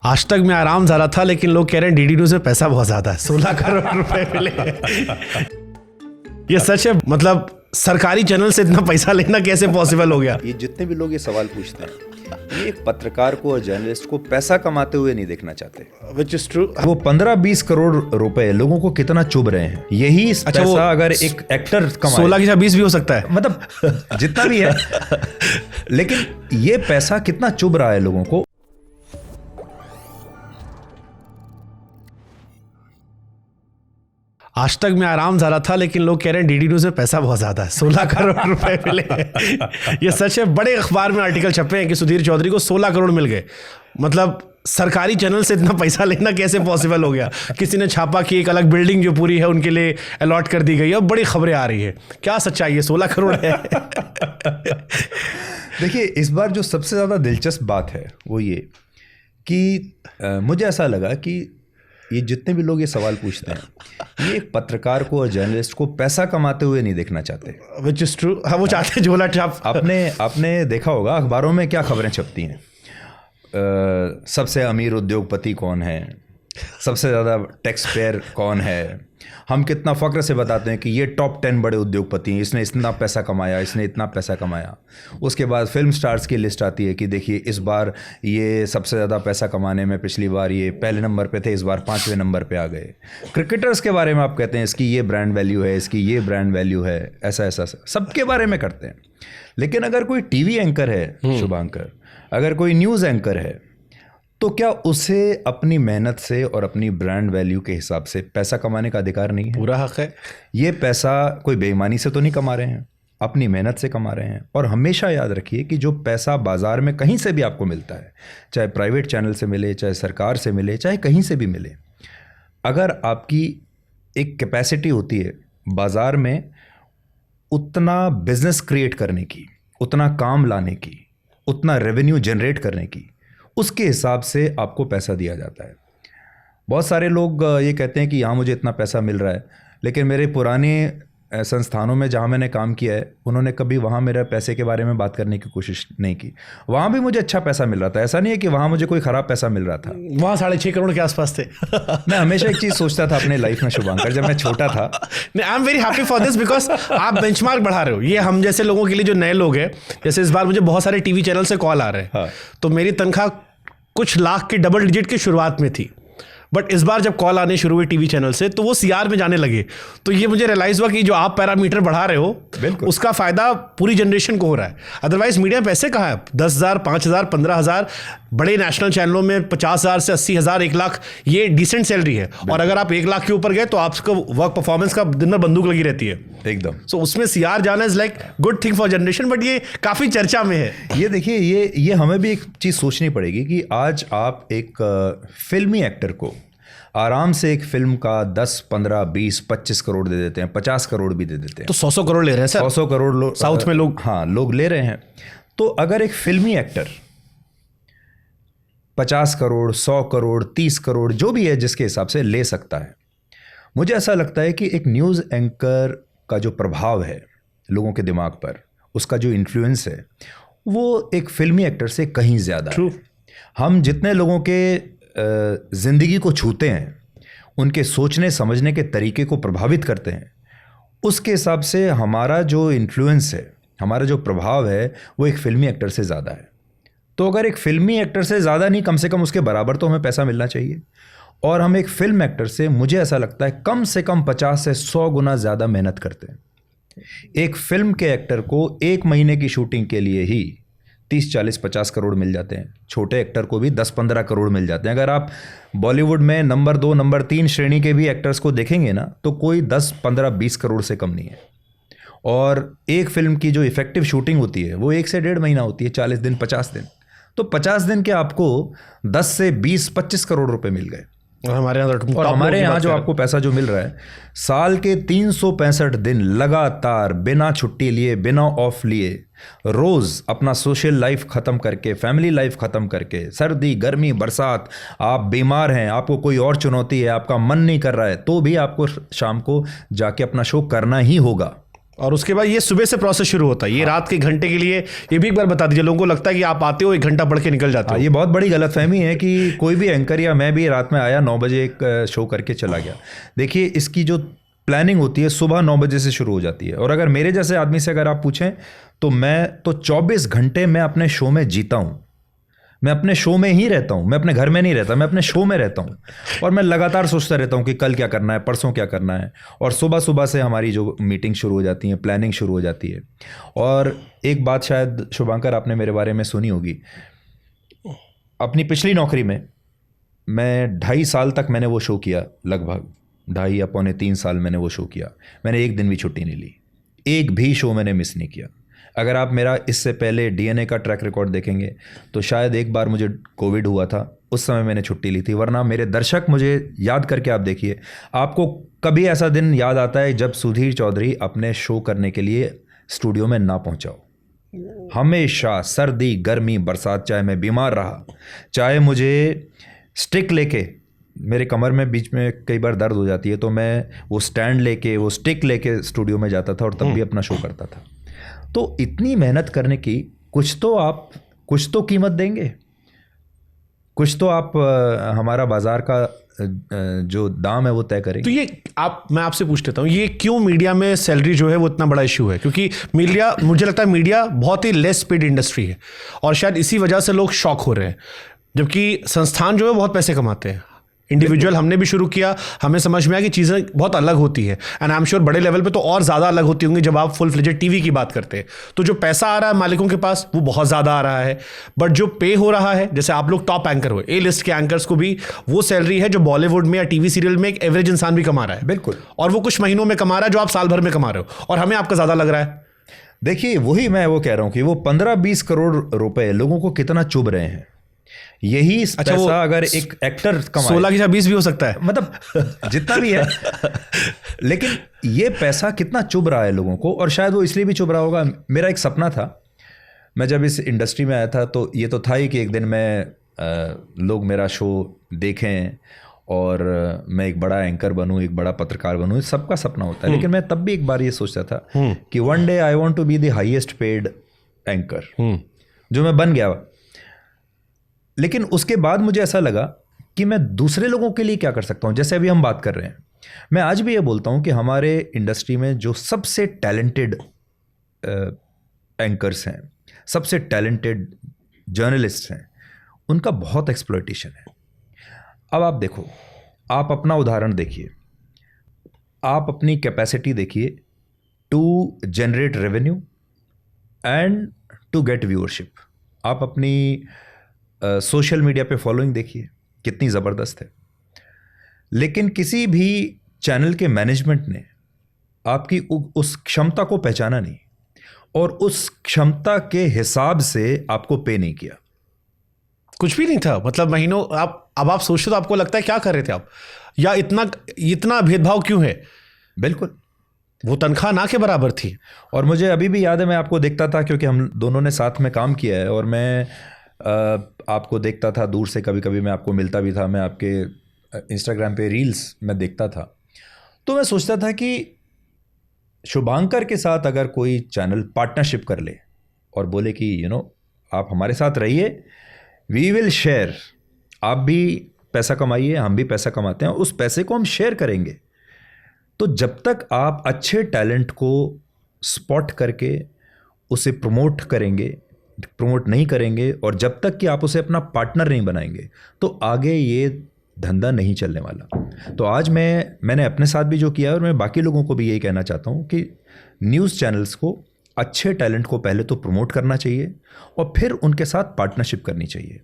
आज तक मैं आराम जा रहा था, लेकिन लोग कह रहे हैं डीडी न्यूज में पैसा बहुत ज्यादा है, 16 करोड़ रुपए मिले। ये सच है? मतलब सरकारी चैनल से इतना पैसा लेना कैसे पॉसिबल हो गया? ये जितने भी लोग ये सवाल पूछते हैं, ये एक पत्रकार को और जर्नलिस्ट को पैसा कमाते हुए नहीं देखना चाहते। Which is true। वो 15-20 करोड़ रुपए लोगों को कितना चुभ रहे हैं, यही पैसा अगर एक एक्टर कमाए, 16 की जगह 20 भी हो सकता है, मतलब जितना भी है, लेकिन ये पैसा कितना चुभ रहा है लोगों को। आज तक मैं आराम जा रहा था, लेकिन लोग कह रहे हैं डीडी न्यूज में पैसा बहुत ज्यादा है, 16 करोड़ रुपए मिले। ये सच है? बड़े अखबार में आर्टिकल छपे हैं कि सुधीर चौधरी को 16 करोड़ मिल गए। मतलब सरकारी चैनल से इतना पैसा लेना कैसे पॉसिबल हो गया? किसी ने छापा कि एक अलग बिल्डिंग जो पूरी है उनके लिए अलॉट कर दी गई है। अब बड़ी खबरें आ रही है, क्या सच्चाई है? 16 करोड़ है? देखिए, इस बार जो सबसे ज़्यादा दिलचस्प बात है वो ये कि मुझे ऐसा लगा कि ये जितने भी लोग ये सवाल पूछते हैं, ये एक पत्रकार को और जर्नलिस्ट को पैसा कमाते हुए नहीं देखना चाहते। Which is true। हाँ, वो चाहते हैं झोला छाप। आपने देखा होगा अखबारों में क्या खबरें छपती हैं। सबसे अमीर उद्योगपति कौन है, सबसे ज़्यादा टैक्स पेयर कौन है। हम कितना फ़ख्र से बताते हैं कि ये टॉप 10 बड़े उद्योगपति हैं, इसने इतना पैसा कमाया, इसने इतना पैसा कमाया। उसके बाद फिल्म स्टार्स की लिस्ट आती है कि देखिए इस बार ये सबसे ज़्यादा पैसा कमाने में पिछली बार ये पहले नंबर पे थे, इस बार 5वें नंबर पे आ गए। क्रिकेटर्स के बारे में आप कहते हैं इसकी ये ब्रांड वैल्यू है, इसकी ये ब्रांड वैल्यू है, ऐसा सबके बारे में करते हैं। लेकिन अगर कोई टीवी एंकर है शुभांकर, अगर कोई न्यूज़ एंकर है, तो क्या उसे अपनी मेहनत से और अपनी ब्रांड वैल्यू के हिसाब से पैसा कमाने का अधिकार नहीं है? पूरा हक है। ये पैसा कोई बेईमानी से तो नहीं कमा रहे हैं, अपनी मेहनत से कमा रहे हैं। और हमेशा याद रखिए कि जो पैसा बाजार में कहीं से भी आपको मिलता है, चाहे प्राइवेट चैनल से मिले, चाहे सरकार से मिले, चाहे कहीं से भी मिले, अगर आपकी एक कैपेसिटी होती है बाजार में उतना बिजनेस क्रिएट करने की, उतना काम लाने की, उतना रेवेन्यू जनरेट करने की, उसके हिसाब से आपको पैसा दिया जाता है। बहुत सारे लोग ये कहते हैं कि यहाँ मुझे इतना पैसा मिल रहा है, लेकिन मेरे पुराने संस्थानों में जहाँ मैंने काम किया है, उन्होंने कभी वहाँ मेरे पैसे के बारे में बात करने की कोशिश नहीं की। वहाँ भी मुझे अच्छा पैसा मिल रहा था, ऐसा नहीं है कि वहाँ मुझे कोई ख़राब पैसा मिल रहा था। वहाँ 6.5 करोड़ के आसपास थे। मैं हमेशा एक चीज़ सोचता था अपने लाइफ में शुभांकर, जब मैं छोटा था, I am very happy for this because आप बेंचमार्क बढ़ा रहे हो। ये हम जैसे लोगों के लिए जो नए लोग हैं, जैसे इस बार मुझे बहुत सारे टीवी चैनल से कॉल आ रहे हैं। हाँ। तो मेरी तनख्वाह कुछ लाख की डबल डिजिट की शुरुआत में थी, बट इस बार जब कॉल आने शुरू हुई टीवी चैनल से तो वो सीआर में जाने लगे। तो ये मुझे रियलाइज हुआ कि जो आप पैरामीटर बढ़ा रहे हो उसका फायदा पूरी जनरेशन को हो रहा है। अदरवाइज मीडिया पैसे कहाँ है? 10,000, 5,000, 15,000, बड़े नेशनल चैनलों में 50,000 से 80,000, 1 लाख, ये डिसेंट सैलरी है। और अगर आप 1 लाख के ऊपर गए तो आपको वर्क परफॉर्मेंस का दिन भर बंदूक लगी रहती है एकदम। सो उसमें सीआर जाना is like good thing for generation, but ये काफी चर्चा में है। ये देखिए, ये हमें भी एक चीज़ सोचनी पड़ेगी कि आज आप एक फिल्मी एक्टर को आराम से एक फिल्म का 10, 15, 20, 25 करोड़ दे देते हैं, 50 करोड़ भी दे देते हैं। तो 100 करोड़ ले रहे हैं सर। 100 करोड़ लोग साउथ में लोग ले रहे हैं। तो अगर एक फिल्मी एक्टर 50 करोड़, 100 करोड़, 30 करोड़, जो भी है जिसके हिसाब से ले सकता है, मुझे ऐसा लगता है कि एक न्यूज़ एंकर का जो प्रभाव है लोगों के दिमाग पर, उसका जो इन्फ्लुएंस है, वो एक फिल्मी एक्टर से कहीं ज़्यादा है। हम जितने लोगों के ज़िंदगी को छूते हैं, उनके सोचने समझने के तरीके को प्रभावित करते हैं, उसके हिसाब से हमारा जो इन्फ्लुएंस है, हमारा जो प्रभाव है, वो एक फिल्मी एक्टर से ज़्यादा है। तो अगर एक फिल्मी एक्टर से ज़्यादा नहीं, कम से कम उसके बराबर तो हमें पैसा मिलना चाहिए। और हम एक फिल्म एक्टर से, मुझे ऐसा लगता है, कम से कम 50 से 100 गुना ज़्यादा मेहनत करते हैं। एक फिल्म के एक्टर को 1 महीने की शूटिंग के लिए ही 30, 40, 50 करोड़ मिल जाते हैं। छोटे एक्टर को भी 10, 15 करोड़ मिल जाते हैं। अगर आप बॉलीवुड में नंबर 2, नंबर 3 श्रेणी के भी एक्टर्स को देखेंगे ना, तो कोई 10, 15, 20 करोड़ से कम नहीं है। और एक फिल्म की जो इफेक्टिव शूटिंग होती है वो 1 से 1.5 महीना होती है, 40 दिन, 50 दिन। तो 50 दिन के आपको 10 से 20, 25 करोड़ रुपए मिल गए। और हमारे यहाँ जो आपको पैसा जो मिल रहा है, साल के 365 दिन लगातार बिना छुट्टी लिए, बिना ऑफ लिए, रोज़ अपना सोशल लाइफ ख़त्म करके, फैमिली लाइफ ख़त्म करके, सर्दी, गर्मी, बरसात, आप बीमार हैं, आपको कोई और चुनौती है, आपका मन नहीं कर रहा है, तो भी आपको शाम को जाके अपना शो करना ही होगा। और उसके बाद ये सुबह से प्रोसेस शुरू होता है, ये रात के घंटे के लिए। ये भी एक बार बता दीजिए, लोगों को लगता है कि आप आते हो 1 घंटा पढ़ के निकल जाते हो। ये बहुत बड़ी गलतफहमी है कि कोई भी एंकर या मैं भी रात में आया 9 बजे एक शो करके चला गया। देखिए, इसकी जो प्लानिंग होती है सुबह 9 बजे से शुरू हो जाती है, और अगर मेरे जैसे आदमी से अगर आप पूछें तो मैं तो 24 घंटे मैं अपने शो में जीता हूँ। मैं अपने शो में ही रहता हूँ, मैं अपने घर में नहीं रहता, मैं अपने शो में रहता हूँ। और मैं लगातार सोचता रहता हूँ कि कल क्या करना है, परसों क्या करना है। और सुबह सुबह से हमारी जो मीटिंग शुरू हो जाती है, प्लानिंग शुरू हो जाती है। और एक बात शायद शुभांकर आपने मेरे बारे में सुनी होगी, अपनी पिछली नौकरी में मैं 2.5 साल तक मैंने वो शो किया, लगभग 2.5 या 2.25 साल मैंने वो शो किया। मैंने एक दिन भी छुट्टी नहीं ली, एक भी शो मैंने मिस नहीं किया। अगर आप मेरा इससे पहले डीएनए का ट्रैक रिकॉर्ड देखेंगे तो शायद एक बार मुझे कोविड हुआ था, उस समय मैंने छुट्टी ली थी। वरना मेरे दर्शक मुझे याद करके आप देखिए, आपको कभी ऐसा दिन याद आता है जब सुधीर चौधरी अपने शो करने के लिए स्टूडियो में ना पहुंचा हो? हमेशा सर्दी गर्मी बरसात, चाहे मैं बीमार रहा, चाहे मुझे स्टिक लेके, मेरे कमर में बीच में कई बार दर्द हो जाती है, तो मैं वो स्टैंड लेके, वो स्टिक लेके स्टूडियो में जाता था और तब भी अपना शो करता था। तो इतनी मेहनत करने की कुछ तो कीमत देंगे, कुछ तो आप हमारा बाजार का जो दाम है वो तय करेंगे। तो ये मैं आपसे पूछ लेता हूँ, ये क्यों मीडिया में सैलरी जो है वो इतना बड़ा इशू है? क्योंकि मीडिया, मुझे लगता है मीडिया बहुत ही लेस पेड इंडस्ट्री है, और शायद इसी वजह से लोग शॉक हो रहे हैं। जबकि संस्थान जो है बहुत पैसे कमाते हैं। इंडिविजुअल हमने भी शुरू किया, हमें समझ में आया कि चीज़ें बहुत अलग होती है। एंड आई एम श्योर बड़े लेवल पे तो और ज़्यादा अलग होती होंगी। जब आप फुल फ्लेजेड टीवी की बात करते हैं तो जो पैसा आ रहा है मालिकों के पास वो बहुत ज़्यादा आ रहा है, बट जो पे हो रहा है, जैसे आप लोग टॉप एंकर हुए, ए लिस्ट के एंकर्स को भी वो सैलरी है जो बॉलीवुड में या टीवी सीरियल में एक एवरेज इंसान भी कमा रहा है। बिल्कुल। और वो कुछ महीनों में कमा रहा है जो आप साल भर में कमा रहे हो, और हमें आपका ज़्यादा लग रहा है। देखिए, वही मैं वो कह रहा हूँ कि वो 15-20 करोड़ रुपए लोगों को कितना चुभ रहे हैं। यही पैसा अगर एक एक्टर कमाए, 16 की जगह 20 भी हो सकता है, मतलब जितना भी है, लेकिन ये पैसा कितना चुभ रहा है लोगों को। और शायद वो इसलिए भी चुभ रहा होगा। मेरा एक सपना था, मैं जब इस इंडस्ट्री में आया था तो ये तो था ही कि एक दिन मैं लोग मेरा शो देखें और मैं एक बड़ा एंकर बनूं, एक बड़ा पत्रकार बनूं। सबका सपना होता है। लेकिन मैं तब भी एक बार ये सोचता था कि one day I want to be the highest paid anchor, जो मैं बन गया। लेकिन उसके बाद मुझे ऐसा लगा कि मैं दूसरे लोगों के लिए क्या कर सकता हूं। जैसे अभी हम बात कर रहे हैं, मैं आज भी ये बोलता हूं कि हमारे इंडस्ट्री में जो सबसे टैलेंटेड एंकर्स हैं, सबसे टैलेंटेड जर्नलिस्ट हैं, उनका बहुत एक्सप्लॉयटेशन है। अब आप देखो, आप अपना उदाहरण देखिए, आप अपनी कैपेसिटी देखिए to generate revenue and to get viewership. आप अपनी सोशल मीडिया पे फॉलोइंग देखिए कितनी ज़बरदस्त है। लेकिन किसी भी चैनल के मैनेजमेंट ने आपकी उस क्षमता को पहचाना नहीं, और उस क्षमता के हिसाब से आपको पे नहीं किया। कुछ भी नहीं था, मतलब महीनों आप सोचते तो आपको लगता है क्या कर रहे थे आप, या इतना भेदभाव क्यों है? बिल्कुल, वो तनख्वाह ना के बराबर थी। और मुझे अभी भी याद है, मैं आपको देखता था क्योंकि हम दोनों ने साथ में काम किया है, और मैं आपको देखता था दूर से, कभी कभी मैं आपको मिलता भी था, मैं आपके इंस्टाग्राम पे रील्स में देखता था। तो मैं सोचता था कि शुभांकर के साथ अगर कोई चैनल पार्टनरशिप कर ले और बोले कि आप हमारे साथ रहिए, वी विल शेयर, आप भी पैसा कमाइए, हम भी पैसा कमाते हैं, उस पैसे को हम शेयर करेंगे। तो जब तक आप अच्छे टैलेंट को स्पॉट करके उसे प्रमोट नहीं करेंगे, और जब तक कि आप उसे अपना पार्टनर नहीं बनाएंगे, तो आगे ये धंधा नहीं चलने वाला। तो आज मैंने अपने साथ भी जो किया है, और मैं बाकी लोगों को भी यही कहना चाहता हूँ कि न्यूज़ चैनल्स को अच्छे टैलेंट को पहले तो प्रमोट करना चाहिए और फिर उनके साथ पार्टनरशिप करनी चाहिए।